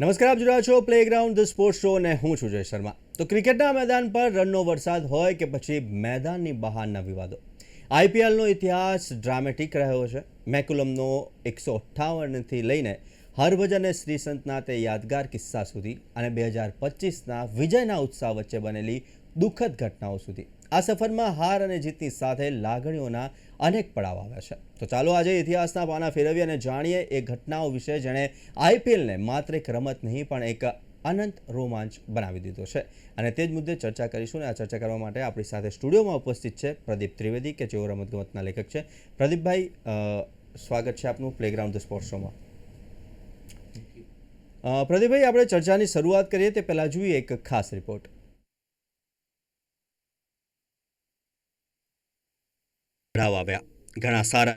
નમસ્કાર, આપ જોઈ રહ્યા છો પ્લેગ્રાઉન્ડ ધ સ્પોર્ટ્સ શો અને હું છું જય શર્મા. તો ક્રિકેટના મેદાન પર રનનો વરસાદ હોય કે પછી મેદાનની બહારના વિવાદો, આઈપીએલનો ઇતિહાસ ડ્રામેટિક રહ્યો છે. મેકુલમનો 158થી લઈને હરભજન અને શ્રીસંતના તે યાદગાર કિસ્સા સુધી અને 2025ના વિજયના ઉત્સાહ વચ્ચે બનેલી દુઃખદ ઘટનાઓ સુધી આ સફરમાં હાર અને જીતની સાથે લાગણીઓના અનેક પડાવ આવ્યા છે. તો ચાલો આજે ઇતિહાસના પાના ફેરવીએ અને જાણીએ એ ઘટનાઓ વિશે જેણે આઈપીએલને માત્ર એક રમત નહીં પણ એક અનંત રોમાંચ બનાવી દીધો છે. અને તે જ મુદ્દે ચર્ચા કરીશું. અને આ ચર્ચા કરવા માટે આપણી સાથે સ્ટુડિયોમાં ઉપસ્થિત છે પ્રદીપ ત્રિવેદી, કે જેઓ રમતગમતના લેખક છે. પ્રદીપભાઈ, સ્વાગત છે આપનું પ્લેગ્રાઉન્ડ ધ સ્પોર્ટ્સ શોમાં. પ્રદીપભાઈ, આપણે ચર્ચાની શરૂઆત કરીએ તે પહેલાં જોઈએ એક ખાસ રિપોર્ટ. આવ્યા ઘણા સારા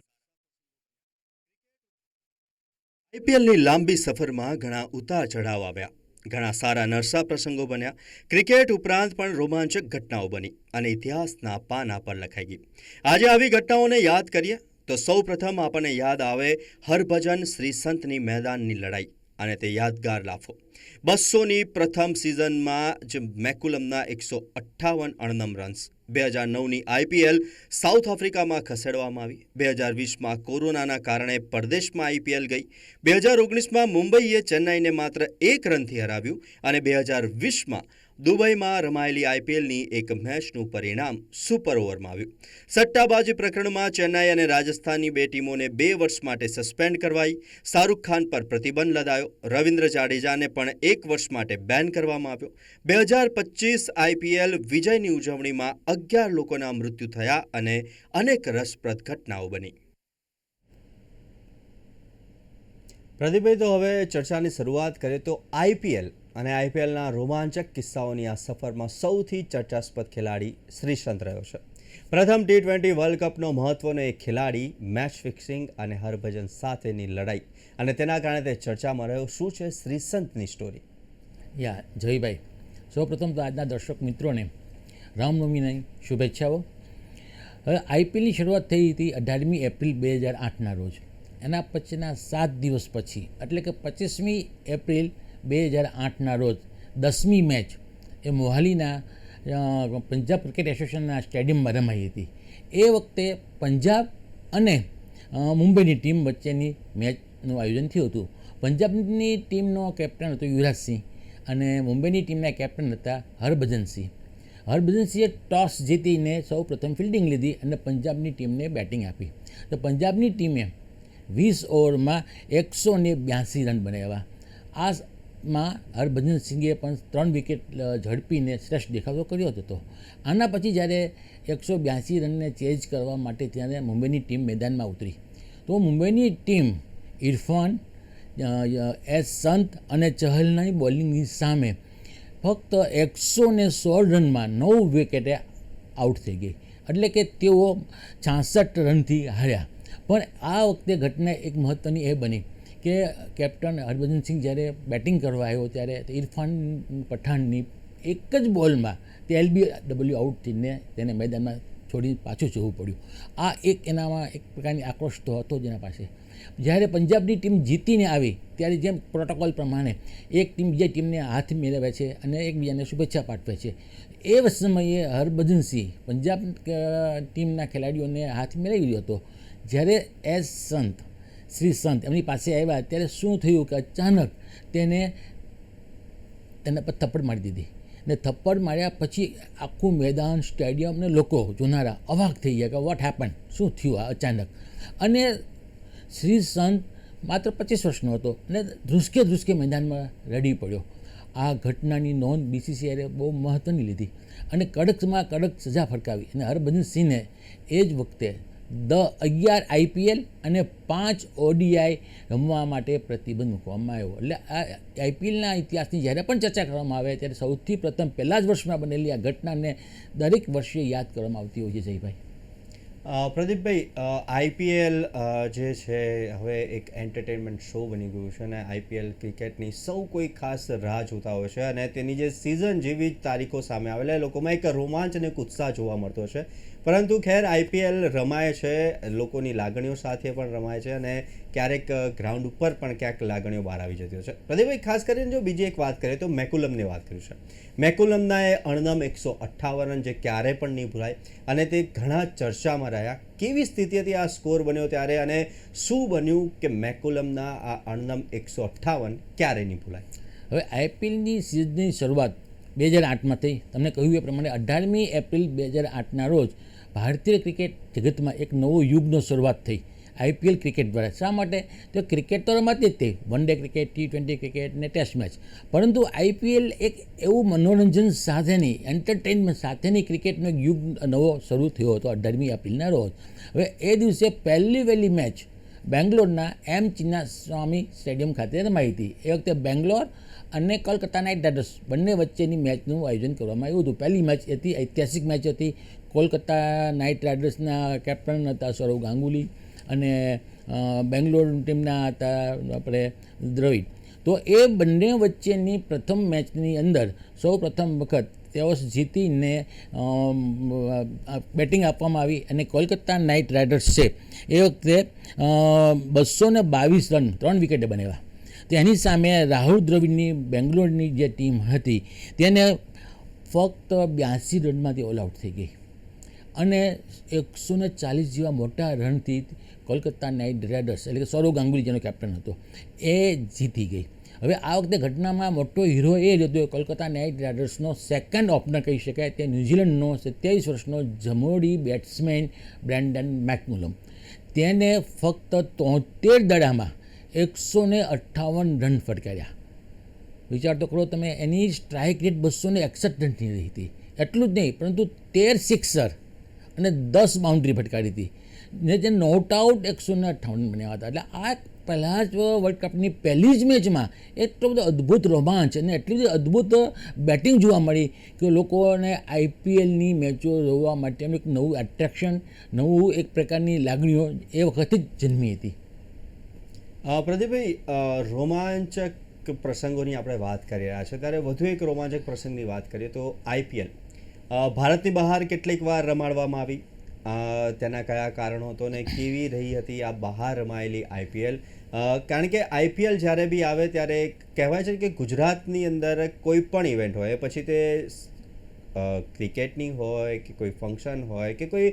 આઈપીએલની લાંબી સફરમાં ઘણા ઉતાર ચઢાવ આવ્યા, ઘણા સારા નરસા પ્રસંગો બન્યા. ક્રિકેટ ઉપરાંત પણ રોમાંચક ઘટનાઓ બની અને ઇતિહાસના પાના પર લખાઈ ગઈ. આજે આવી ઘટનાઓને યાદ કરીએ તો સૌ પ્રથમ આપણને યાદ આવે હરભજન શ્રીસંતની મેદાનની લડાઈ અને તે યાદગાર લાફો. 200ની પ્રથમ સિઝનમાં જ મેકુલમના 158 અણનમ રન્સ. 2009ની આઈપીએલ સાઉથ આફ્રિકામાં ખસેડવામાં આવી. 2020માં કોરોનાના કારણે પરદેશમાં આઈપીએલ ગઈ. 2019માં મુંબઈએ ચેન્નાઈને માત્ર 1 રનથી હરાવ્યું અને 2020માં દુબઈમાં રમાયેલી આઈપીએલની એક મેચનું પરિણામ સુપર ઓવરમાં આવ્યું. સટ્ટાબાજી પ્રકરણમાં ચેન્નાઈ અને રાજસ્થાનની બે ટીમોને 2 વર્ષ માટે સસ્પેન્ડ કરવાઈ. શાહરૂખ ખાન પર પ્રતિબંધ લદાયો. રવિન્દ્ર જાડેજાને પણ 1 વર્ષ માટે બેન કરવામાં આવ્યો. 2025 આઈપીએલ વિજયની ઉજવણીમાં 11 લોકોના મૃત્યુ થયા અને અનેક રસપ્રદ ઘટનાઓ બની. પ્રદીપભાઈ, તો હવે ચર્ચાની શરૂઆત કરીએ તો આઈપીએલ અને આઈપીએલના રોમાંચક કિસ્સાઓની આ સફરમાં સૌથી ચર્ચાસ્પદ ખેલાડી શ્રીસંત રહ્યો છે. પ્રથમ T20 વર્લ્ડ કપનો મહત્વનો એક ખેલાડી, મેચ ફિક્સિંગ અને હરભજન સાથેની લડાઈ, અને તેના કારણે તે ચર્ચામાં રહ્યો. શું છે શ્રીસંતની સ્ટોરી? જયભાઈ, સૌપ્રથમ તો આજના દર્શક મિત્રોને રામનવમીની શુભેચ્છાઓ. હવે આઈપીએલની શરૂઆત થઈ હતી 18મી એપ્રિલ 2008ના રોજ. એના પછીના 7 દિવસ પછી એટલે કે 25મી એપ્રિલ 2008ના રોજ 10મી મેચ એ મોહાલીના પંજાબ ક્રિકેટ એસોસિએશનના સ્ટેડિયમમાં રમાઈ હતી. એ વખતે પંજાબ અને મુંબઈની ટીમ વચ્ચેની મેચનું આયોજન થયું હતું. પંજાબની ટીમનો કેપ્ટન હતો યુવરાજસિંહ અને મુંબઈની ટીમના કેપ્ટન હતા હરભજનસિંહ. હરભજનસિંહે ટોસ જીતીને સૌ પ્રથમ ફિલ્ડિંગ લીધી અને પંજાબની ટીમને બેટિંગ આપી. તો પંજાબની ટીમે 20 ઓવરમાં 182 રન બનાવ્યા. આમાં હરભજનસિંહે પણ 3 વિકેટ ઝડપીને શ્રેષ્ઠ દેખાવ કર્યો હતો. આના પછી જ્યારે 182 રનને ચેઝ કરવા માટે ત્યારે મુંબઈની ટીમ મેદાનમાં ઉતરી. તો મુંબઈની ટીમ ઇરફાન, સંત અને ચહલની બોલિંગની સામે ફક્ત 116 રનમાં 9 વિકેટે આઉટ થઈ ગઈ. એટલે કે તેઓ 66 રનથી હાર્યા. પણ આ વખતે ઘટના એક મહત્ત્વની એ બની કે કેપ્ટન હરભજનસિંહ જ્યારે બેટિંગ કરવા આવ્યો ત્યારે ઇરફાન પઠાણની એક જ બોલમાં તે LBW આઉટ થઈને તેને મેદાનમાં છોડી પાછું જવું પડ્યું. આ એક એનામાં એક પ્રકારની આક્રોશ તો હતો જ એના પાસે. જ્યારે પંજાબની ટીમ જીતીને આવી ત્યારે જેમ પ્રોટોકોલ પ્રમાણે એક ટીમ બીજા ટીમને હાથ મેળવે છે અને એકબીજાને શુભેચ્છા પાઠવે છે. એ સમયે હરભજનસિંહ પંજાબ ટીમના ખેલાડીઓને હાથ મેળવી રહ્યો હતો. જ્યારે શ્રીસંત એમની પાસે આવ્યા ત્યારે શું થયું કે અચાનક તેના પર થપ્પડ મારી દીધી. ને થપ્પડ માર્યા પછી આખું મેદાન, સ્ટેડિયમ ને લોકો જોનારા અવાક થઈ ગયા કે વોટ હેપન, શું થયું આ અચાનક. અને શ્રીસંત માત્ર 25 વર્ષનો હતો અને ધ્રુસકે મેદાનમાં રડી પડ્યો. આ ઘટનાની નોંધ BCCIએ બહુ મહત્ત્વની લીધી અને કડકમાં કડક સજા ફરકાવી. અને હરભજનસિંહને એ જ વખતે 11 આઈપીએલ અને 5 ODI રમવા માટે પ્રતિબંધ મૂકવામાં આવ્યો. એટલે આ આઈપીએલના ઇતિહાસની જ્યારે પણ ચર્ચા કરવામાં આવે ત્યારે સૌથી પ્રથમ પહેલા જ વર્ષમાં બનેલી આ ઘટનાને દરેક વર્ષે યાદ કરવામાં આવતી હોય છે. જયભાઈ, પ્રદીપભાઈ, આઈપીએલ જે છે હવે એક એન્ટરટેનમેન્ટ શો બની ગયું છે અને આઈપીએલ ક્રિકેટની સૌ કોઈ ખાસ રાહ જોતા હોય છે અને તેની જે સિઝન જેવી તારીખો સામે આવેલા લોકોમાં એક રોમાંચ અને એક ઉત્સાહ જોવા મળતો છે. પરંતુ ખેર આઈપીએલ રમાય છે, લોકોની લાગણીઓ સાથે પણ રમાય છે અને ક્યારેક ગ્રાઉન્ડ ઉપર પણ ક્યાંક લાગણીઓ બહાર આવી જતી હોય છે. પ્રદીપભાઈ, ખાસ કરીને જો બીજી એક વાત કરીએ તો મેકુલમની વાત કરી છે. મેકુલમના એ અણનમ 158 રન જે ક્યારેય પણ નહીં ભૂલાય અને તે ઘણા ચર્ચામાં રહ્યા. કેવી સ્થિતિ હતી આ સ્કોર બન્યો ત્યારે અને શું બન્યું કે મેકુલમના આ અણનમ 158 ક્યારે નહીં ભૂલાય? હવે આઈપીએલની સિઝનની શરૂઆત 2008માં થઈ. તમને કહ્યું એ પ્રમાણે 18મી એપ્રિલ 2008ના રોજ ભારતીય ક્રિકેટ જગતમાં એક નવો યુગનો શરૂઆત થઈ આઈપીએલ ક્રિકેટ દ્વારા. શા માટે? તો ક્રિકેટ તો રમાતી જ થઈ, one day cricket, T20 cricket ને ટેસ્ટ મેચ, પરંતુ આઈપીએલ એક એવું મનોરંજન સાથેની, એન્ટરટેનમેન્ટ સાથેની ક્રિકેટનો એક યુગ નવો શરૂ થયો હતો 18મી એપ્રિલના રોજ. હવે એ દિવસે વહેલી મેચ બેંગ્લોરના એમ ચિન્નાસ્વામી સ્ટેડિયમ ખાતે રમાઈ હતી. એ વખતે બેંગ્લોર અને કોલકાતા નાઇટ રાઇડર્સ બંને વચ્ચેની મેચનું આયોજન કરવામાં આવ્યું હતું. પહેલી મેચ હતી, ઐતિહાસિક મેચ હતી. કોલકાતા નાઇટ રાઇડર્સના કેપ્ટન હતા સૌરવ ગાંગુલી અને બેંગ્લોર ટીમના હતા આપણે દ્રવિડ. તો એ બંને વચ્ચેની પ્રથમ મેચની અંદર સૌ પ્રથમ વખત ટોસ જીતીને બેટિંગ આપવામાં આવી અને કોલકાતા નાઇટ રાઇડર્સ છે એ વખતે 222 રન 3 વિકેટે બનાવ્યા. તેની સામે રાહુલ દ્રવિડની બેંગ્લોરની જે ટીમ હતી તેને ફક્ત 82 રનમાંથી ઓલ આઉટ થઈ ગઈ અને 140 જેવા મોટા રનથી કોલકાતા નાઇટ રાઇડર્સ એટલે કે સૌરવ ગાંગુલી જેનો કેપ્ટન હતો એ જીતી ગઈ. હવે આ વખતે ઘટનામાં મોટો હીરો એ જ હતો કોલકાતા નાઇટ રાઇડર્સનો સેકન્ડ ઓપનર કહી શકાય તે ન્યૂઝીલેન્ડનો 27 વર્ષનો જમોડી બેટ્સમેન બ્રેન્ડન મેકમુલમ. તેને ફક્ત 73 દડામાં 158 રન ફટકાર્યા. વિચાર તો કરો તમે, એની સ્ટ્રાઇક રેટ 261 રનની રહી હતી. એટલું જ નહીં, પરંતુ 13 સિક્સર અને 10 બાઉન્ડ્રી ફટકારી હતી ને જે નોટ આઉટ 158 બન્યા હતા. એટલે આ પહેલાં જ વર્લ્ડ કપની પહેલી જ મેચમાં એટલો બધો અદ્ભુત રોમાંચ અને એટલી બધી અદ્ભુત બેટિંગ જોવા મળી કે લોકોને આઈપીએલની મેચો જોવા માટેનું એક નવું એટ્રેક્શન, નવું એક પ્રકારની લાગણીઓ એ વખતે જ જન્મી હતી. પ્રદીપભાઈ, રોમાંચક પ્રસંગોની આપણે વાત કરી રહ્યા છીએ ત્યારે વધુ એક રોમાંચક પ્રસંગની વાત કરીએ તો આઈપીએલ ભારતની બહાર કેટલીક વાર રમાડવામાં આવી. તેના કયા કારણો હતો ને કેવી રહી હતી આ બહાર રમાયેલી આઈપીએલ? કારણ કે આઈપીએલ જ્યારે બી આવે ત્યારે કહેવાય છે કે ગુજરાતની અંદર કોઈ પણ ઇવેન્ટ હોય, પછી તે ક્રિકેટની હોય કે કોઈ ફંક્શન હોય કે કોઈ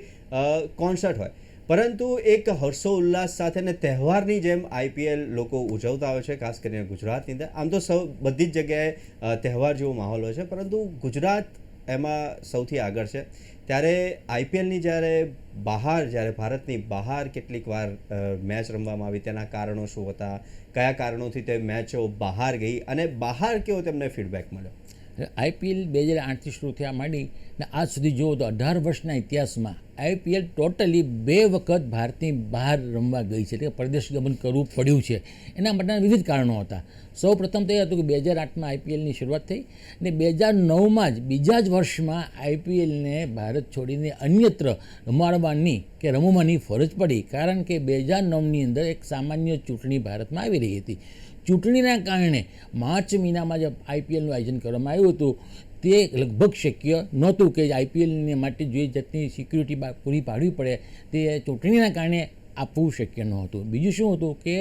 કોન્સર્ટ હોય, પરંતુ એક હર્ષો ઉલ્લાસ સાથે ને તહેવારની જેમ આઈપીએલ લોકો ઉજવતા હોય છે, ખાસ કરીને ગુજરાતની અંદર. આમ તો બધી જ જગ્યાએ તહેવાર જેવો માહોલ હોય છે, પરંતુ ગુજરાત એમાં સૌથી આગળ છે. ત્યારે આઈપીએલની જ્યારે ભારતની બહાર કેટલીક વાર મેચ રમવામાં આવી, તેના કારણો શું હતા, કયા કારણોથી તે મેચો બહાર ગઈ અને બહાર કેવો તેમને ફીડબેક મળ્યો? આઈપીએલ 2008થી શરૂ થયા માંડી ને આજ સુધી જુઓ તો 18 વર્ષના ઇતિહાસમાં આઈપીએલ ટોટલી 2 વખત ભારતની બહાર રમવા ગઈ છે, એટલે પરદેશ ગમન કરવું પડ્યું છે. એના માટેના વિવિધ કારણો હતા. સૌ પ્રથમ તો એ હતું કે 2008માં આઈપીએલની શરૂઆત થઈ ને 2009માં જ બીજા જ વર્ષમાં આઈપીએલને ભારત છોડીને અન્યત્ર રમવાની ફરજ પડી, કારણ કે 2009ની અંદર એક સામાન્ય ચૂંટણી ભારતમાં આવી રહી હતી. ચૂંટણીના કારણે માર્ચ મહિનામાં જે આઈપીએલનું આયોજન કરવામાં આવ્યું હતું તે લગભગ શક્ય નહોતું કે આઈપીએલને માટે જે જાતની સિક્યુરિટી પૂરી પાડવી પડે તે ચૂંટણીના કારણે આપવું શક્ય નહોતું. બીજું શું હતું કે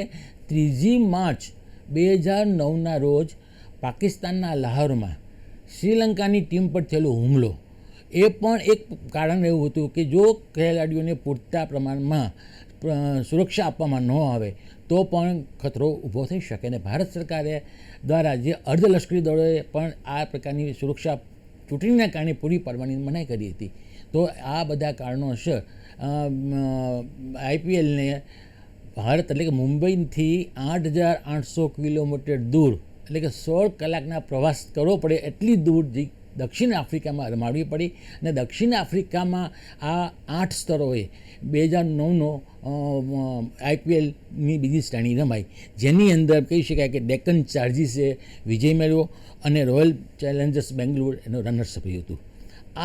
3 માર્ચ 2009ના રોજ પાકિસ્તાનના લાહોરમાં શ્રીલંકાની ટીમ પર થયેલો હુમલો એ પણ એક કારણ એવું હતું કે જો ખેલાડીઓને પૂરતા પ્રમાણમાં સુરક્ષા આપવામાં ન આવે તો પણ ખતરો ઊભો થઈ શકે. અને ભારત સરકારે દ્વારા જે અર્ધલશ્કરી દળોએ પણ આ પ્રકારની સુરક્ષા ચૂંટણીના કારણે પૂરી પાડવાની મનાઈ કરી હતી. તો આ બધા કારણોસર આઈપીએલને ભારત એટલે કે મુંબઈથી 8,800 કિલોમીટર દૂર એટલે કે 16 કલાકના પ્રવાસ કરવો પડે એટલી દૂર દક્ષિણ આફ્રિકામાં રમાડવી પડી. અને દક્ષિણ આફ્રિકામાં આ 8 સ્તરોએ 2009નો આઈપીએલની બીજી શ્રેણી રમાઈ, જેની અંદર કહી શકાય કે ડેક્કન ચાર્જીસે વિજય મેળવ્યો અને રોયલ ચેલેન્જર્સ બેંગ્લોર એનો રનર્સઅપ હતું.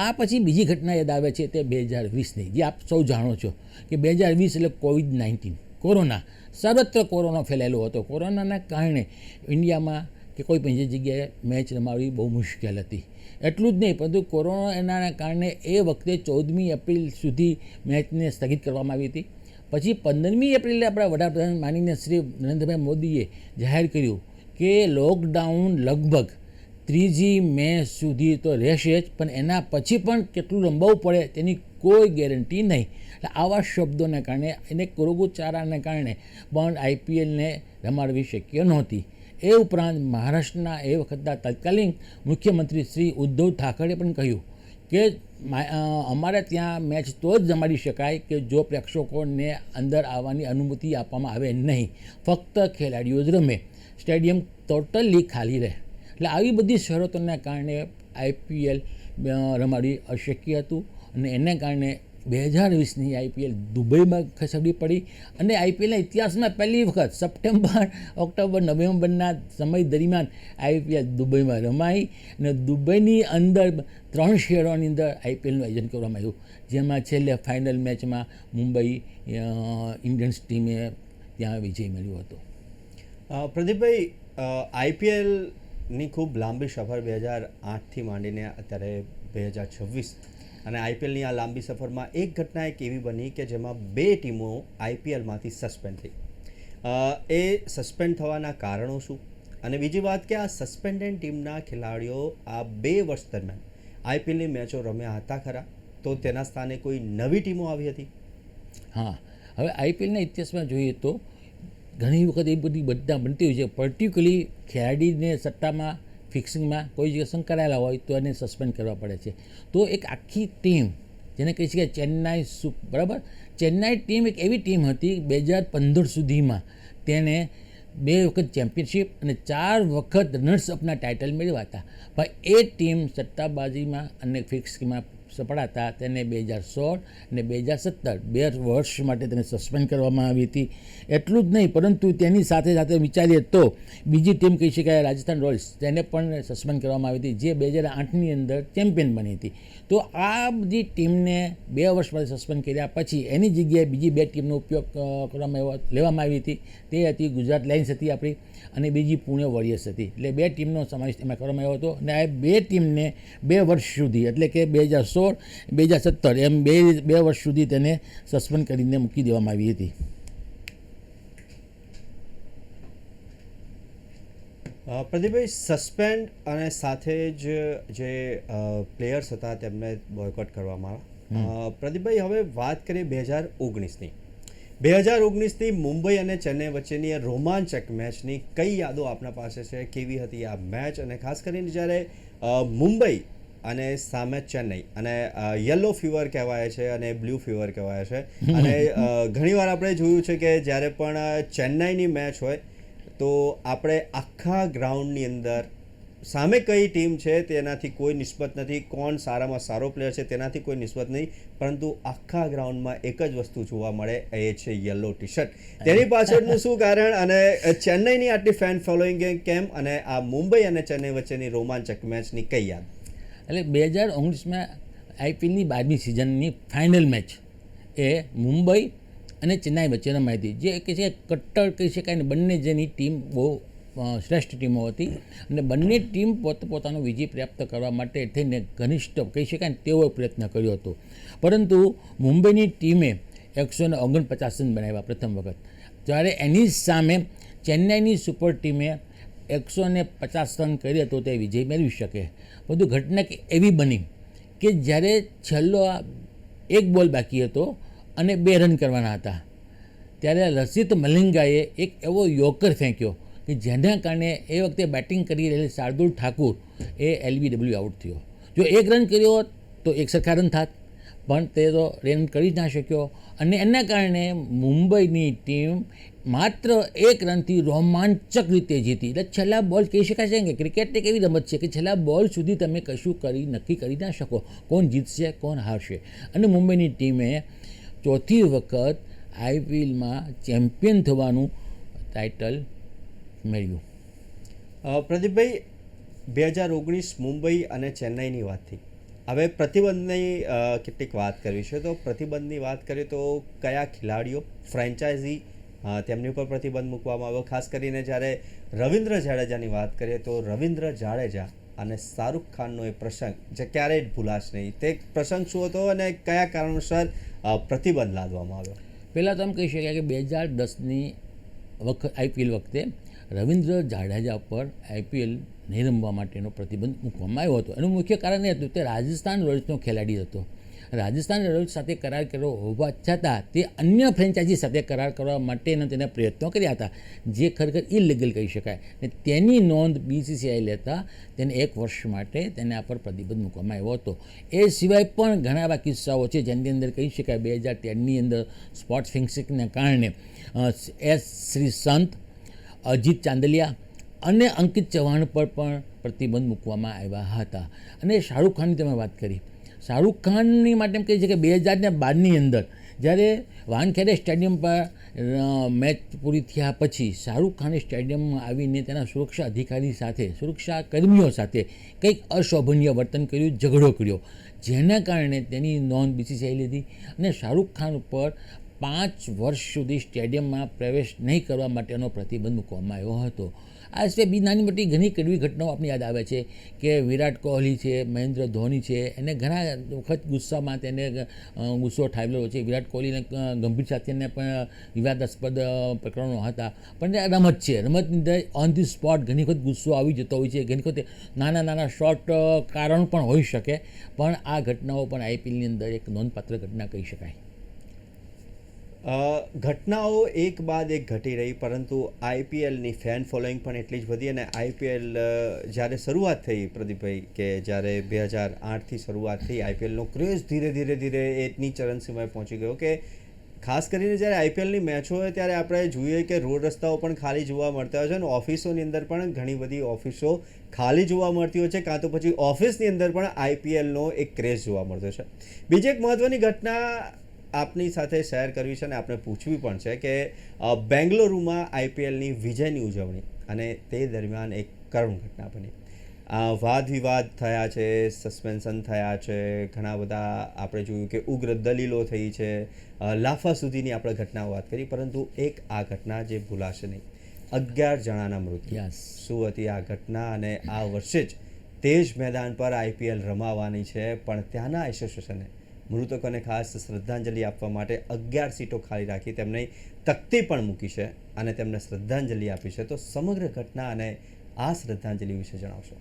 આ પછી બીજી ઘટના યાદ આવે છે તે 2020ની, જે આપ સૌ જાણો છો કે 2020 એટલે COVID-19 કોરોના, સર્વત્ર કોરોના ફેલાયેલો હતો. કોરોનાના કારણે ઇન્ડિયામાં કે કોઈ પણ જગ્યાએ મેચ રમાડવી બહુ મુશ્કેલ હતી. એટલું જ નહીં, પરંતુ કોરોનાના કારણે એ વખતે 14મી એપ્રિલ સુધી મેચને સ્થગિત કરવામાં આવી હતી. પછી 15મી એપ્રિલે આપણા વડાપ્રધાન માનનીય શ્રી નરેન્દ્રભાઈ મોદીએ જાહેર કર્યું કે લોકડાઉન લગભગ 3જી મે સુધી તો રહેશે જ, પણ એના પછી પણ કેટલું લંબાવવું પડે તેની કોઈ ગેરંટી નહીં. એટલે આવા શબ્દોને કારણે એને રોગચાળાને કારણે પણ આઈપીએલને રમાડવી શક્ય નહોતી. એ ઉપરાંત મહારાષ્ટ્રના એ વખતના તત્કાલીન મુખ્યમંત્રી શ્રી ઉદ્ધવ ઠાકરે પણ કહ્યું કે અમારે ત્યાં મેચ તો જ રમાડી શકાય કે જો પ્રેક્ષકોને અંદર આવવાની અનુમતિ આપવામાં આવે નહીં, ફક્ત ખેલાડીઓ જ રમે, સ્ટેડિયમ ટોટલી ખાલી રહે. એટલે આવી બધી શરતોના કારણે આઈપીએલ રમાડવી અશક્ય હતું અને એને કારણે 2020ની આઈપીએલ દુબઈમાં ખસેડવી પડી. અને આઈપીએલના ઇતિહાસમાં પહેલી વખત સપ્ટેમ્બર, ઓક્ટોબર, નવેમ્બરના સમય દરમિયાન આઈપીએલ દુબઈમાં રમાઈ અને દુબઈની અંદર 3 શહેરોની અંદર આઈપીએલનું આયોજન કરવામાં આવ્યું, જેમાં છેલ્લે ફાઇનલ મેચમાં મુંબઈ ઇન્ડિયન્સ ટીમે ત્યાં વિજય મેળવ્યો હતો. પ્રદીપભાઈ, આઈપીએલની ખૂબ લાંબી સફર 2008થી માંડીને અત્યારે 2026 અને આઈપીએલની આ લાંબી સફરમાં એક ઘટના એક એવી બની કે જેમાં 2 ટીમો આઈપીએલમાંથી સસ્પેન્ડ થઈ. એ સસ્પેન્ડ થવાના કારણો શું, અને બીજી વાત કે આ સસ્પેન્ડેડ ટીમના ખેલાડીઓ આ 2 વર્ષ દરમિયાન આઈપીએલની મેચો રમ્યા હતા ખરા, તો તેના સ્થાને કોઈ નવી ટીમો આવી હતી? હા, હવે આઈપીએલના ઇતિહાસમાં જોઈએ તો ઘણી વખત એ બધી બધા બનતી હોય છે. પર્ટિક્યુલરલી ખેલાડીને સટ્ટામાં, ફિક્સિંગમાં કોઈ જગ્યાએ સંકળાયેલા હોય તો એને સસ્પેન્ડ કરવા પડે છે. તો એક આખી ટીમ, જેને કહી શકાય ચેન્નાઈ બરાબર, ચેન્નાઈ ટીમ એક એવી ટીમ હતી 2015 સુધીમાં તેને 2 વખત ચેમ્પિયનશિપ અને 4 વખત રનર્સ અપના ટાઇટલ મેળવ્યા હતા. પણ એ ટીમ સટ્ટાબાજીમાં અને ફિક્સિંગમાં સપડાતા તેને 2016 અને 2017 2 વર્ષ માટે તેને સસ્પેન્ડ કરવામાં આવી હતી. એટલું જ નહીં, પરંતુ તેની સાથે સાથે વિચારીએ તો બીજી ટીમ કહી શકાય રાજસ્થાન રોયલ્સ, તેને પણ સસ્પેન્ડ કરવામાં આવી હતી, જે 2008ની અંદર ચેમ્પિયન બની હતી. તો આ બધી ટીમને 2 વર્ષ માટે સસ્પેન્ડ કર્યા પછી એની જગ્યાએ બીજી 2 ટીમનો ઉપયોગ લેવામાં આવી હતી. તે હતી ગુજરાત લાયન્સ હતી આપણી, અને બીજી પુણે વોરિયર્સ હતી. એટલે 2 ટીમનો સમાવેશ એમાં કરવામાં આવ્યો હતો. અને આ 2 ટીમને 2 વર્ષ સુધી, એટલે કે 2016, 2017 એમ 2 વર્ષ સુધી તેને સસ્પેન્ડ કરીને મૂકી દેવામાં આવી હતી. પ્રદીપભાઈ, સસ્પેન્ડ અને સાથે જ જે પ્લેયર્સ હતા તેમને બોયકોટ કરવામાં આવ્યા. પ્રદીપભાઈ, હવે વાત કરીએ 2019ની. 2019ની મુંબઈ અને ચેન્નઈ વચ્ચેની રોમાંચક મેચની કઈ યાદો આપના પાસે છે? કેવી હતી આ મેચ? અને ખાસ કરીને જ્યારે મુંબઈ અને સામે ચેન્નઈ, અને યલો ફીવર કહેવાય છે અને બ્લુ ફીવર કહેવાય છે, અને ઘણીવાર આપણે જોયું છે કે જ્યારે પણ ચેન્નઈની મેચ હોય તો આપણે આખા ગ્રાઉન્ડની અંદર સામે કઈ ટીમ છે તેનાથી કોઈ નિસ્બત નથી, કોણ સારામાં સારો પ્લેયર છે તેનાથી કોઈ નિસ્બત નહીં, પરંતુ આખા ગ્રાઉન્ડમાં એક જ વસ્તુ જોવા મળે, એ છે યલો ટી શર્ટ. તેની પાછળનું શું કારણ, અને ચેન્નઈની આટલી ફેન ફોલોઈંગ કેમ, અને આ મુંબઈ અને ચેન્નઈ વચ્ચેની રોમાંચક મેચની કઈ યાદ? એટલે 2019માં આઈપીએલની 12મી સિઝનની ફાઇનલ મેચ એ મુંબઈ અને ચેન્નાઈ વચ્ચે રમાઈ હતી, જે કે છે કટ્ટર કહી શકાય ને. બંને જેની ટીમ બહુ શ્રેષ્ઠ ટીમો હતી અને બંને ટીમ પોતપોતાનો વિજય પ્રાપ્ત કરવા માટે થઈને ઘનિષ્ઠ કહી શકાય ને તેવો પ્રયત્ન કર્યો હતો. પરંતુ મુંબઈની ટીમે 149 રન બનાવ્યા પ્રથમ વખત, જ્યારે એની સામે ચેન્નાઈની સુપર ટીમે 150 રન કર્યા તો તે વિજય મેળવી શકે. બધું ઘટના એવી બની કે જ્યારે છેલ્લો 1 બોલ બાકી હતો અને 2 રન કરવાના હતા, ત્યારે લસિત મલિંગાએ એક એવો યોર્કર ફેંક્યો કે જેના કારણે એ વખતે બેટિંગ કરી રહેલી શાર્દુલ ઠાકુર એ LBW આઉટ થયો. જો 1 રન કર્યો હોત તો એક સરખા રન થાત, પણ તે તો રન કરી જ ના શક્યો, અને એના કારણે મુંબઈની ટીમ માત્ર 1 રનથી રોમાંચક રીતે જીતી. એટલે છેલ્લા બોલ કહી શકાય છે કે ક્રિકેટ એક એવી રમત છે કે છેલ્લા બોલ સુધી તમે કશું નક્કી કરી ના શકો કોણ જીતશે કોણ હારશે. અને મુંબઈની ટીમે 4થી વખત આઈપીએલમાં ચેમ્પિયન થવાનું ટાઇટલ મેળવ્યું. પ્રદીપભાઈ, 2019 મુંબઈ અને ચેન્નાઈની વાત થઈ. હવે પ્રતિબંધની કેટલીક વાત કરવી છે. તો પ્રતિબંધની વાત કરીએ તો કયા ખેલાડીઓ, ફ્રેન્ચાઇઝી, તેમની ઉપર પ્રતિબંધ મૂકવામાં આવ્યો? ખાસ કરીને જ્યારે રવિન્દ્ર જાડેજાની વાત કરીએ તો રવિન્દ્ર જાડેજા અને શાહરૂખ ખાનનો એ પ્રસંગ જે ક્યારેય જ ભૂલાશ નહીં, તે પ્રસંગ શું હતો અને કયા કારણોસર પ્રતિબંધ લાદવામાં આવ્યો? પહેલાં તો એમ કહી શકાય કે 2010ની આઈપીએલ વખતે રવિન્દ્ર જાડેજા પર આઈપીએલ નહીં રમવા માટેનો પ્રતિબંધ મૂકવામાં આવ્યો હતો. એનું મુખ્ય કારણ એ હતું કે રાજસ્થાન રોયલ્સનો ખેલાડી હતો. રાજસ્થાન રોયલ્સ સાથે કરાર કર્યો હોવા છતાં તે અન્ય ફ્રેન્ચાઇઝી સાથે કરાર કરવા માટેના તેના પ્રયત્નો કર્યા હતા, જે ખરેખર ઇલીગલ કહી શકાય. અને તેની નોંધ BCCI લેતા તેને 1 વર્ષ માટે તેને આ પર પ્રતિબંધ મૂકવામાં આવ્યો હતો. એ સિવાય પણ ઘણા એવા કિસ્સાઓ છે જેની અંદર કહી શકાય 2013ની અંદર સ્પોર્ટ્સ ફિક્સિંગને કારણે શ્રીસંત, અજીત ચાંદલિયા અને અંકિત ચૌહાણ પર પણ પ્રતિબંધ મૂકવામાં આવ્યા હતા. અને શાહરૂખ ખાનની તમે વાત કરી, શાહરૂખ ખાનની માટે એમ કહી છે કે 2012ની અંદર જ્યારે વાનખેડે સ્ટેડિયમ પર મેચ પૂરી થયા પછી શાહરૂખ ખાને સ્ટેડિયમમાં આવીને તેના સુરક્ષા અધિકારી સાથે, સુરક્ષા કર્મીઓ સાથે કંઈક અશોભનીય વર્તન કર્યું, ઝઘડો કર્યો, જેના કારણે તેની નોંધ BCCI લીધી અને શાહરૂખ ખાન ઉપર 5 વર્ષ સુધી સ્ટેડિયમમાં પ્રવેશ નહીં કરવા માટેનો પ્રતિબંધ મૂકવામાં આવ્યો હતો. આ સિવાય બી નાની મોટી ઘણી કડવી ઘટનાઓ આપણી યાદ આવે છે કે વિરાટ કોહલી છે, મહેન્દ્ર ધોની છે, એને ઘણા વખત ગુસ્સામાં તેને ગુસ્સો ઠાવેલો છે. વિરાટ કોહલીને ગંભીર સાથેને પણ વિવાદાસ્પદ પ્રકરણો હતા, પણ એ રમત છે, રમતની અંદર ઓન ધી સ્પોટ ઘણી વખત ગુસ્સો આવી જતો હોય છે, ઘણી વખત નાના શોર્ટ કારણ પણ હોઈ શકે, પણ આ ઘટનાઓ પણ આઈપીએલની અંદર એક નોંધપાત્ર ઘટના કહી શકાય. ઘટનાઓ એક બાદ એક ઘટી રહી, પરંતુ આઈપીએલની ફેન ફોલોઈંગ પણ એટલી જ વધી. અને આઈપીએલ જ્યારે શરૂઆત થઈ પ્રદીપભાઈ, કે જ્યારે 2008થી શરૂઆત થઈ આઈપીએલનો ક્રેઝ ધીરે ધીરે એટલી ચરમસીમાએ પહોંચી ગયો કે ખાસ કરીને જ્યારે આઈપીએલની મેચો હોય ત્યારે આપણે જોઈએ કે રોડ રસ્તાઓ પણ ખાલી જોવા મળતા હોય છે અને ઓફિસોની અંદર પણ ઘણી બધી ઓફિસો ખાલી જોવા મળતી હોય છે, કાં તો પછી ઓફિસની અંદર પણ આઈપીએલનો એક ક્રેઝ જોવા મળતો છે. બીજી એક મહત્ત્વની ઘટના આપની સાથે શેર કરવી છે અને આપણે પૂછવી પણ છે કે બેંગલુરુમાં આઈપીએલની વિજયની ઉજવણી અને તે દરમિયાન એક કરુણ ઘટના બની. વાદ વિવાદ થયા છે, સસ્પેન્શન થયા છે, ઘણા બધા આપણે જોયું કે ઉગ્ર દલીલો થઈ છે, લાફા સુધીની આપણે ઘટનાઓ વાત કરી, પરંતુ એક આ ઘટના જે ભૂલાશે નહીં, 11 જણાના મૃત્યુ. શું હતી આ ઘટના? અને આ વર્ષે જ તે જ મેદાન પર આઈપીએલ રમાવાની છે, પણ ત્યાંના એસોસિએશને મૃતકોને ખાસ શ્રદ્ધાંજલિ આપવા માટે 11 સીટો ખાલી રાખી, તેમને તકતી પણ મૂકી છે અને તેમને શ્રદ્ધાંજલિ આપી છે. તો સમગ્ર ઘટના અને આ શ્રદ્ધાંજલિ વિશે જણાવશો?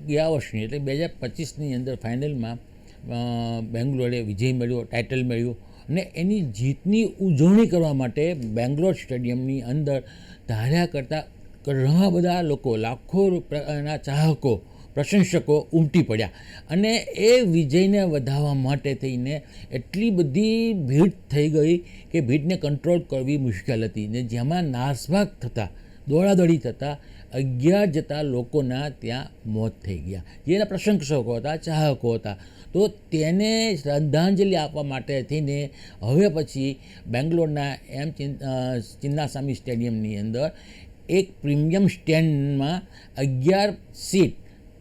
ગયા વર્ષની એટલે 2025ની અંદર ફાઇનલમાં બેંગ્લોરે વિજય મળ્યો, ટાઇટલ મળ્યું અને એની જીતની ઉજવણી કરવા માટે બેંગ્લોર સ્ટેડિયમની અંદર ધાર્યા કરતાં ઘણા બધા લોકો, લાખોના ચાહકો, પ્રશંસકો ઉમટી પડ્યા અને એ વિજયને વધારવા માટે થઈને એટલી બધી ભીડ થઈ ગઈ કે ભીડને કંટ્રોલ કરવી મુશ્કેલ હતી ને જેમાં નાસભાગ થતાં, દોડાદોડી થતાં 11 જેટલા લોકોના ત્યાં મોત થઈ ગયા, જેના પ્રશંસકો હતા, ચાહકો હતા. તો તેને શ્રદ્ધાંજલિ આપવા માટે થઈને હવે પછી બેંગ્લોરના ચિન્નાસ્વામી સ્ટેડિયમની અંદર એક પ્રીમિયમ સ્ટેન્ડમાં 11 સીટ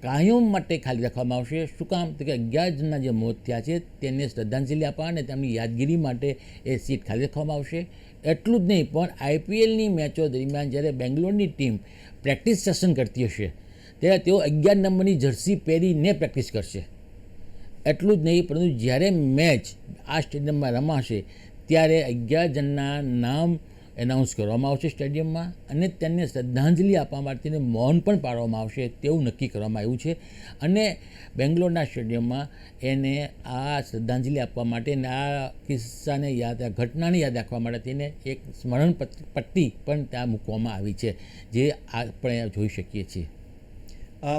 કાયમ માટે ખાલી રાખવામાં આવશે. શું કામ? તો કે 11 જણના જે મોત થયા છે તેને શ્રદ્ધાંજલિ આપવા અને તેમની યાદગીરી માટે એ સીટ ખાલી રાખવામાં આવશે. એટલું જ નહીં, પણ આઈપીએલની મેચો દરમિયાન જ્યારે બેંગ્લોરની ટીમ પ્રેક્ટિસ સેશન કરતી હશે ત્યારે તેઓ 11 નંબરની જર્સી પહેરીને પ્રેક્ટિસ કરશે. એટલું જ નહીં, પરંતુ જ્યારે મેચ આ સ્ટેડિયમમાં રમાશે ત્યારે 11 જણના નામ એનાઉન્સ કરવામાં આવશે સ્ટેડિયમમાં અને તેને શ્રદ્ધાંજલિ આપવા માટે મૌન પણ પાડવામાં આવશે તેવું નક્કી કરવામાં આવ્યું છે. અને બેંગ્લોરના સ્ટેડિયમમાં એને આ શ્રદ્ધાંજલિ આપવા માટે અને આ કિસ્સાને યાદ, આ ઘટનાને યાદ રાખવા માટે તેને એક સ્મરણ પટ્ટી પણ ત્યાં મૂકવામાં આવી છે, જે આપણે જોઈ શકીએ છીએ.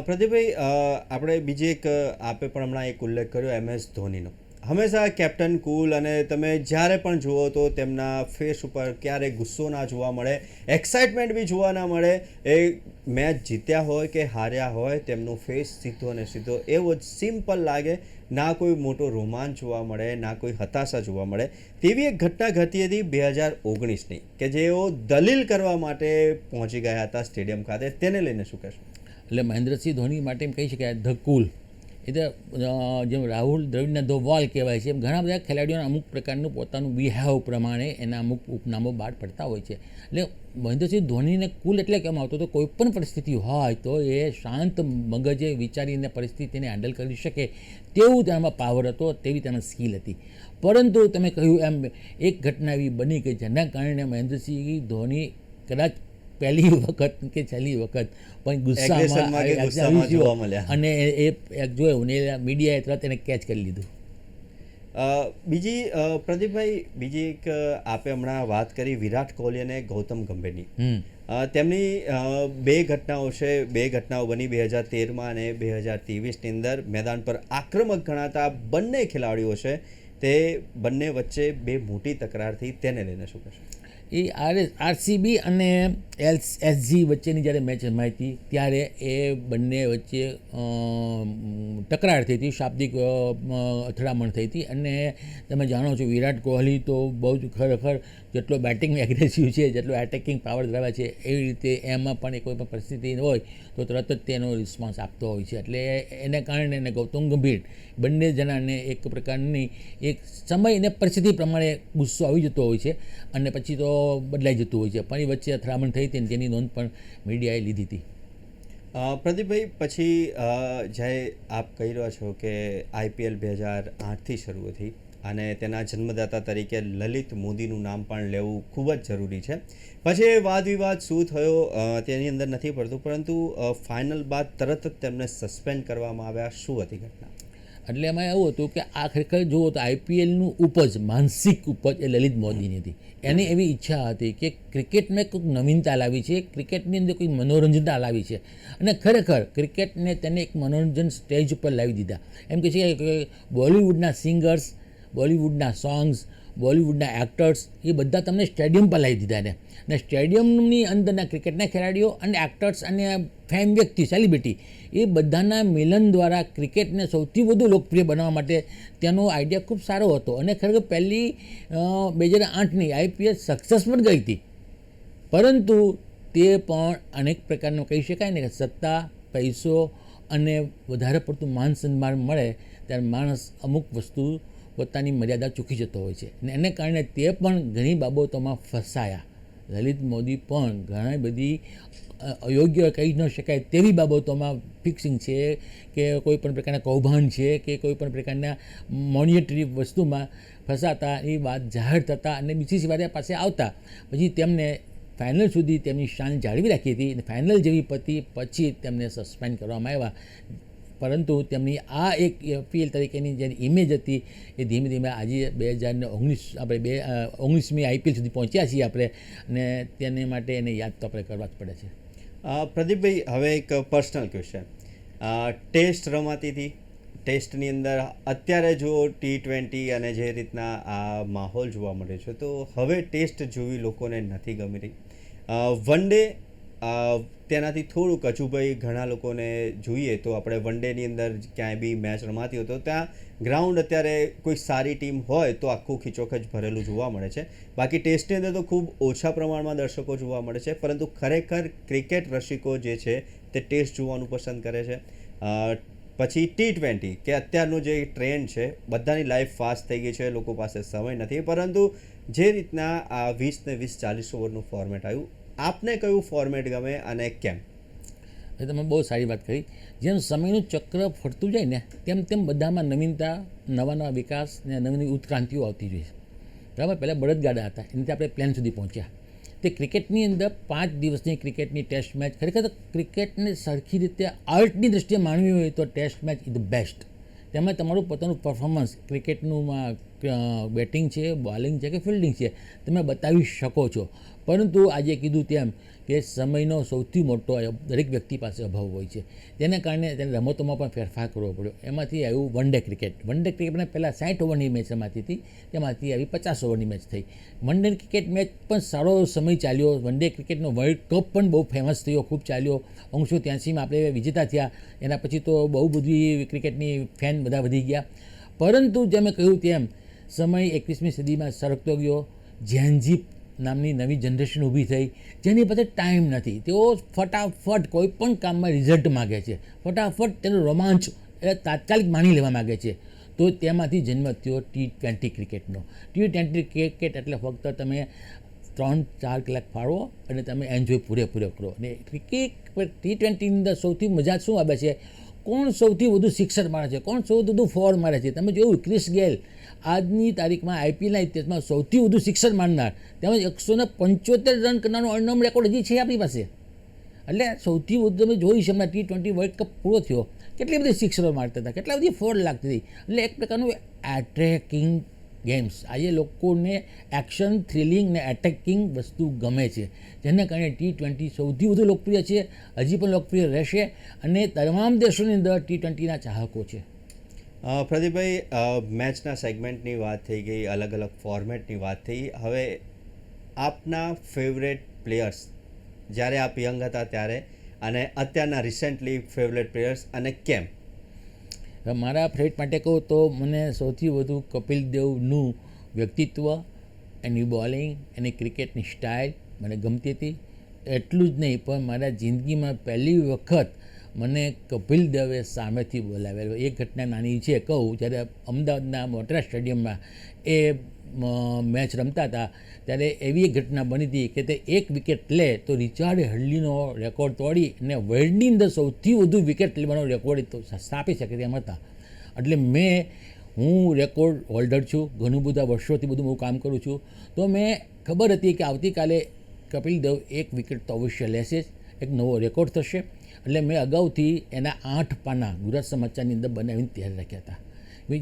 પ્રદીપભાઈ, આપણે બીજી એક આપે પણ હમણાં એક ઉલ્લેખ કર્યો MS ધોનીનો. હંમેશા કેપ્ટન કુલ, અને તમે જ્યારે પણ જુઓ તો તેમના ફેસ ઉપર ક્યારેય ગુસ્સો ના જોવા મળે, એક્સાઇટમેન્ટ બી જોવા ના મળે. એ મેચ જીત્યા હોય કે હાર્યા હોય તેમનો ફેસ સીધો અને સીધો એવો જ સિમ્પલ લાગે, ના કોઈ મોટો રોમાંચ જોવા મળે, ના કોઈ હતાશા જોવા મળે. તેવી એક ઘટના ઘટી હતી 2019ની, કે જેઓ દલીલ કરવા માટે પહોંચી ગયા હતા સ્ટેડિયમ ખાતે. તેને લઈને શું કહેશો? એટલે મહેન્દ્રસિંહ ધોની માટે એમ કહી શકાય ધ કુલ, એ તો જેમ રાહુલ દ્રવિડના ધ વોલ કહેવાય છે એમ ઘણા બધા ખેલાડીઓના અમુક પ્રકારનું પોતાનું બિહેવ પ્રમાણે એના અમુક ઉપનામો બહાર પડતા હોય છે. એટલે મહેન્દ્રસિંહ ધોનીને કુલ એટલે કેમ આવતો તો કોઈ પણ પરિસ્થિતિ હોય તો એ શાંત મગજે વિચારીને પરિસ્થિતિને હેન્ડલ કરી શકે તેવું તેનામાં પાવર હતો, તેવી તેના સ્કિલ હતી. પરંતુ તમે કહ્યું એમ એક ઘટના એવી બની કે જેના કારણે મહેન્દ્રસિંહ ધોની કદાચ પહેલી વખત કે છેલ્લી વખત પણ Aggressionમાં કે ગુસ્સામાં જોવા મળ્યા. અને એ જોયું ને મીડિયાએ તરત એને કેચ કરી લીધું. બીજી પ્રદીપભાઈ, બીજી એક આપે હમણાં વાત કરી વિરાટ કોહલી અને ગૌતમ ગંભીરની. તેમની બે ઘટનાઓ છે. બે ઘટનાઓ બની 2013 અને 2023ની અંદર. મેદાન પર આક્રમક ગણાતા બંને ખેલાડીઓ છે, તે બંને વચ્ચે બે મોટી તકરાર થઈ. તેને લઈને શું કહેશો? એ આરસીબી અને એસજી વચ્ચેની જ્યારે મેચ રમાઈ હતી ત્યારે એ બંને વચ્ચે તકરાર થઈ હતી, શાબ્દિક અથડામણ થઈ હતી. અને તમે જાણો છો વિરાટ કોહલી તો બહુ જ ખરેખર જેટલો બેટિંગ એગ્રેસિવ છે, જેટલો એટેકિંગ પાવર ધરાવે છે, એવી રીતે એમાં પણ કોઈ પણ પરિસ્થિતિ હોય તો તરત જ તેનો રિસ્પોન્સ આપતો હોય છે. એટલે એને કારણે એને ગૌતમ ગંભીર બંને જણાને એક પ્રકારની એક સમય અને પરિસ્થિતિ પ્રમાણે ગુસ્સો આવી જતો હોય છે અને પછી તો બદલાઈ જતું હોય છે. પણ એ વચ્ચે અથડામણ થઈ હતી અને તેની નોંધ પણ મીડિયાએ લીધી હતી. પ્રદીપભાઈ, પછી જ્યારે આપ કહી રહ્યા છો કે IPL 2008થી શરૂ થઈ અને તેના જન્મદાતા તરીકે લલિત મોદીનું નામ પણ લેવું ખૂબ જ જરૂરી છે. પછી એ વાદ વિવાદ શું થયો તેની અંદર નથી પડતું, પરંતુ ફાઇનલ બાદ તરત જ તેમને સસ્પેન્ડ કરવામાં આવ્યા. શું હતી ઘટના? એટલે એમાં એવું હતું કે આ ખરેખર જુઓ તો IPLનું ઉપજ, માનસિક ઉપજ એ લલિત મોદીની હતી. એની એવી ઈચ્છા હતી કે ક્રિકેટમાં કોઈક નવીનતા લાવી છે, ક્રિકેટની અંદર કોઈ મનોરંજનતા લાવી છે અને ખરેખર ક્રિકેટને તેને એક મનોરંજન સ્ટેજ ઉપર લાવી દીધા. એમ કે છે કે બોલિવૂડના સિંગર્સ, બોલિવૂડના સોંગ્સ, બોલિવૂડના એક્ટર્સ એ બધા તમને સ્ટેડિયમ પર લાવી દીધા એને. અને સ્ટેડિયમની અંદરના ક્રિકેટના ખેલાડીઓ અને એક્ટર્સ અને ફેમ વ્યક્તિ, સેલિબ્રિટી એ બધાના મિલન દ્વારા ક્રિકેટને સૌથી વધુ લોકપ્રિય બનાવવા માટે તેનો આઈડિયા ખૂબ સારો હતો. અને ખરેખર પહેલી 2008ની IPL સક્સેસ પણ ગઈ હતી, પરંતુ તે પણ અનેક પ્રકારનું કહી શકાય ને કે સત્તા, પૈસો અને વધારે પડતું માન સન્માન મળે ત્યારે માણસ અમુક વસ્તુ પોતાની મર્યાદા ચૂકી જતો હોય છે. અને એને કારણે તે પણ ઘણી બાબતોમાં ફસાયા. લલિત મોદી પણ ઘણી બધી અયોગ્ય કહી ન શકાય તેવી બાબતોમાં ફિક્સિંગ છે કે કોઈ પણ પ્રકારના કૌભાંડ છે કે કોઈ પણ પ્રકારના મોનિટરી વસ્તુમાં ફસાતા એ વાત જાહેર થતા અને બીજી વાર પાસે આવતા પછી તેમને ફાઇનલ સુધી તેમની શાન જાળવી રાખી હતી અને ફાઇનલ જેવી પછી તેમને સસ્પેન્ડ કરવામાં આવ્યા. પરંતુ તેમની આ એક IPL તરીકેની જે ઇમેજ હતી એ ધીમે ધીમે આજે 2019 આપણે 19મી IPL સુધી પહોંચ્યા છીએ આપણે, અને તેને માટે એને યાદ તો આપણે કરવા જ પડે છે. પ્રદીપભાઈ, હવે એક પર્સનલ ક્વેશ્ચન. ટેસ્ટ રમાતી હતી, ટેસ્ટની અંદર અત્યારે જો T20 અને જે રીતના આ માહોલ જોવા મળે છે તો હવે ટેસ્ટ જોવી લોકોને નથી ગમી રહી. વન ડે તેનાથી થોડુંક અચુભાઈ ઘણા લોકોને જોઈએ તો આપણે વન ડેની અંદર ક્યાંય બી મેચ રમાતી હોય તો ત્યાં ગ્રાઉન્ડ અત્યારે કોઈ સારી ટીમ હોય તો આખું ખીચોખચ ભરેલું જોવા મળે છે. બાકી ટેસ્ટની અંદર તો ખૂબ ઓછા પ્રમાણમાં દર્શકો જોવા મળે છે, પરંતુ ખરેખર ક્રિકેટ રસિકો જે છે તે ટેસ્ટ જોવાનું પસંદ કરે છે. પછી T20 કે અત્યારનો જે ટ્રેન્ડ છે, બધાની લાઈફ ફાસ્ટ થઈ ગઈ છે, લોકો પાસે સમય નથી, પરંતુ જે રીતના આ 20 ને 20 40 ઓવરનું ફોર્મેટ આવ્યું, આપને કયું ફોર્મેટ ગમે અને કેમ? એ તમે બહુ સારી વાત કરી. જેમ સમયનું ચક્ર ફરતું જાય ને તેમ તેમ બધામાં નવીનતા, નવા નવા વિકાસ ને નવી ઉત્ક્રાંતિઓ આવતી જોઈએ. બરાબર, પહેલાં બળદગાડા હતા, એનાથી આપણે પ્લેન સુધી પહોંચ્યા. તે ક્રિકેટની અંદર 5 દિવસની ક્રિકેટની ટેસ્ટ મેચ, ખરેખર ક્રિકેટને સરખી રીતે આર્ટની દૃષ્ટિએ માણવી હોય તો test match is the best. તેમાં તમારું પોતાનું પરફોર્મન્સ, ક્રિકેટનું બેટિંગ છે, બોલિંગ છે કે ફિલ્ડિંગ છે, તમે બતાવી શકો છો. પરંતુ આજે કીધું તેમ કે સમયનો સૌથી મોટો દરેક વ્યક્તિ પાસે અભાવ હોય છે, તેને કારણે તેને રમતોમાં પણ ફેરફાર કરવો પડ્યો. એમાંથી આવ્યું one day cricket. One day ક્રિકેટને પહેલાં 60 ઓવરની મેચ રમાતી હતી, તેમાંથી આવી 50 ઓવરની મેચ થઈ. વન ડે ક્રિકેટ મેચ પણ સારો સમય ચાલ્યો. વન ડે ક્રિકેટનો વર્લ્ડ કપ પણ બહુ ફેમસ થયો, ખૂબ ચાલ્યો. 1983માં આપણે વિજેતા થયા. એના પછી તો બહુ બધી ક્રિકેટની ફેન બધા વધી ગયા. પરંતુ જેમ મેં કહ્યું તેમ સમય 21મી સદીમાં સરકતો ગયો. જેનજી નામની નવી જનરેશન ઊભી થઈ, જેની પાસે ટાઈમ નથી. તેઓ ફટાફટ કોઈ પણ કામમાં રિઝલ્ટ માગે છે, ફટાફટ તેનો રોમાંચ એ તાત્કાલિક માની લેવા માગે છે. તો તેમાંથી જન્મ થયો T20 ક્રિકેટનો. T20 ક્રિકેટ એટલે ફક્ત તમે 3-4 કલાક ફાળવો અને તમે એન્જોય પૂરેપૂરો કરો. અને ક્રિકેટ T20ની અંદર સૌથી મજા શું આવે છે, કોણ સૌથી વધુ સિક્સર મારે છે, કોણ સૌથી વધુ ફોર મારે છે. તમે જોયું ક્રિસ ગેલ આજની તારીખમાં આઈપીએલના ઇતિહાસમાં સૌથી વધુ સિક્સર મારનાર, તેમજ 175 રન કરનારનો અનનોન રેકોર્ડ હજી છે આપણી પાસે. એટલે સૌથી વધુ તમે જોઈ છે, હમણાં T20 વર્લ્ડ કપ પૂરો થયો, કેટલી બધી સિક્સરો મારતા હતા, કેટલા બધી ફોર લાગતી હતી. એટલે એક પ્રકારનું એટ્રેકિંગ ગેમ્સ. આજે લોકોને એક્શન, થ્રિલિંગ ને એટેકિંગ વસ્તુ ગમે છે, જેને કારણે T20 સૌથી વધુ લોકપ્રિય છે, હજી પણ લોકપ્રિય રહેશે અને તમામ દેશોની અંદર T20ના ચાહકો છે. પ્રદીપભાઈ, મેચના સેગમેન્ટની વાત થઈ ગઈ, અલગ અલગ ફોર્મેટની વાત થઈ. હવે આપના ફેવરેટ પ્લેયર્સ જ્યારે આપ યંગ હતા ત્યારે અને અત્યારના રિસેન્ટલી ફેવરેટ પ્લેયર્સ અને કેમ? મારા ફેવરેટ માટે કહું તો મને સૌથી વધુ કપિલ દેવનું વ્યક્તિત્વ, એની બોલિંગ, એની ક્રિકેટની સ્ટાઇલ મને ગમતી હતી. એટલું જ નહીં પણ મારા જિંદગીમાં પહેલી વખત મને કપિલ દેવે સામેથી બોલાવેલો. એક ઘટના નાની છે કહું, જ્યારે અમદાવાદના મોટેરા સ્ટેડિયમમાં એ મેચ રમતા હતા ત્યારે એવી એક ઘટના બની હતી કે તે એક વિકેટ લે તો રિચાર્ડ હેડલીનો રેકોર્ડ તોડી અને વર્લ્ડની અંદર સૌથી વધુ વિકેટ લેવાનો રેકોર્ડ સ્થાપી શકે તેમ હતા. એટલે હું રેકોર્ડ હોલ્ડર છું, ઘણું બધા વર્ષોથી બધું હું કામ કરું છું. તો મેં ખબર હતી કે આવતીકાલે કપિલ દેવ એક વિકેટ તો અવશ્ય લેશે જ, એક નવો રેકોર્ડ થશે. એટલે મેં અગાઉથી એના 8 પાના ગુજરાત સમાચારની અંદર બનાવીને તૈયાર રાખ્યા હતા.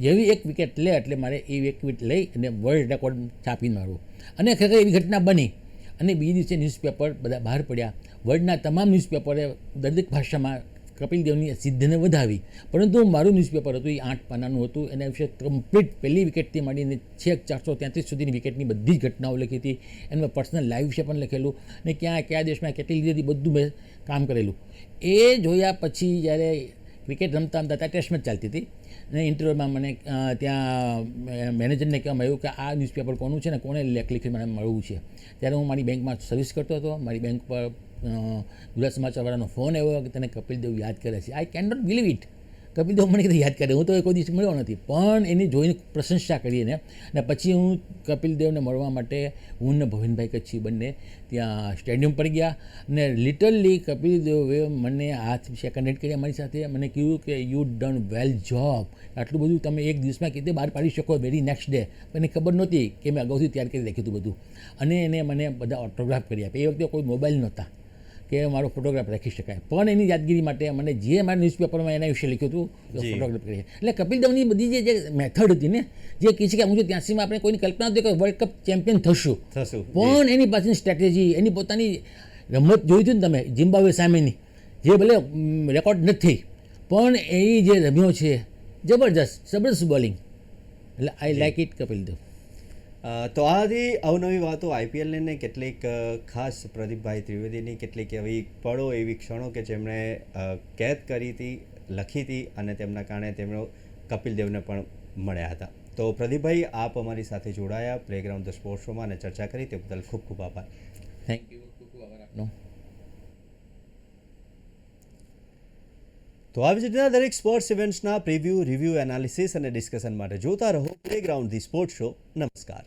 જેવી એક વિકેટ લે એટલે મારે એ એક વિકેટ લઈ અને વર્લ્ડ રેકોર્ડ છાપી મારવું. અને ખરેખર એવી ઘટના બની અને બીજા દિવસે ન્યૂઝપેપર બધા બહાર પડ્યા. વર્લ્ડના તમામ ન્યૂઝપેપરે દરેક ભાષામાં કપિલ દેવની સિદ્ધિને વધાવી, પરંતુ મારું ન્યૂઝપેપર હતું એ 8 પાનાનું હતું. એના વિશે કમ્પ્લીટ પહેલી વિકેટથી માંડીને છેક 433 સુધીની વિકેટની બધી જ ઘટનાઓ લખી હતી. એનું પર્સનલ લાઈવ વિશે પણ લખેલું ને કયા દેશમાં કેટલી લીધી બધું મેં કામ કરેલું. એ જોયા પછી જ્યારે ક્રિકેટ રમતા ત્યાં ટેસ્ટ મેચ ચાલતી હતી અને ઇન્ટરવ્યૂમાં મને ત્યાં મેનેજરને કહેવામાં આવ્યું કે આ ન્યૂઝપેપર કોનું છે ને કોને લેખ લીખી મને મળવું છે. ત્યારે હું મારી બેંકમાં સર્વિસ કરતો હતો. મારી બેંક પર ગુજરાત સમાચારવાળાનો ફોન આવ્યો કે તને કપિલ દેવ યાદ કરે છે. I can not believe it. Kapil Dev મને કીધું યાદ કરે, હું તો કોઈ દિવસ મળ્યો નથી, પણ એની જોઈને પ્રશંસા કરીને અને પછી હું કપિલ દેવને મળવા માટે હું ને ભવિનભાઈ કચ્છી બંને ત્યાં સ્ટેડિયમ પર ગયા અને લિટરલી કપિલ દેવે મને હાથ સેકન્ડ કર્યા મારી સાથે. મને કહ્યું કે યુ ડન વેલ જોબ, આટલું બધું તમે એક દિવસમાં કીધે બહાર પાડી શકો વેરી નેક્સ્ટ ડે. મને ખબર નહોતી કે મેં અગાઉથી તૈયાર કરી રાખ્યું હતું બધું. અને એને મને બધા ઓટોગ્રાફ કરી આપ્યા. એ વખતે કોઈ મોબાઈલ નહોતા કે મારો ફોટોગ્રાફ રાખી શકાય, પણ એની યાદગીરી માટે મને જે મારા ન્યૂઝપેપરમાં એના વિશે લખ્યું હતું ફોટોગ્રાફ કરી. એટલે કપિલ દેવની બધી જે મેથડ હતી ને, જે કહે છે કે 1983માં આપણે કોઈની કલ્પના હતી કે વર્લ્ડ કપ ચેમ્પિયન થશું, પણ એની પાસેની સ્ટ્રેટેજી, એની પોતાની રમત જોઈ હતી ને તમે ઝિમ્બાબ્વે સામેની, જે ભલે રેકોર્ડ નથી પણ એ જે રમ્યો છે જબરદસ્ત બોલિંગ. એટલે આઈ લાઈક ઇટ કપિલ દેવ. તો આથી અવનવી વાતો આઈપીએલને ને કેટલીક ખાસ પ્રદીપભાઈ ત્રિવેદીની કેટલીક એવી પળો, એવી ક્ષણો કે જેમણે કેદ કરી હતી, લખી હતી અને તેમના કારણે તેમણે કપિલ દેવને પણ મળ્યા હતા. તો પ્રદીપભાઈ, આપ અમારી સાથે જોડાયા પ્લેગ્રાઉન્ડ ધ સ્પોર્ટ્સ શોમાં અને ચર્ચા કરી તે બદલ ખૂબ ખૂબ આભાર. થેન્ક યુ, ખૂબ ખૂબ આભાર આપનો. તો આવી જ રીતના દરેક સ્પોર્ટ્સ ઇવેન્ટ્સના પ્રિવ્યૂ, રિવ્યૂ, એનાલિસિસ અને ડિસ્કશન માટે જોતા રહો પ્લેગ્રાઉન્ડ ધી સ્પોર્ટ્સ શો. નમસ્કાર.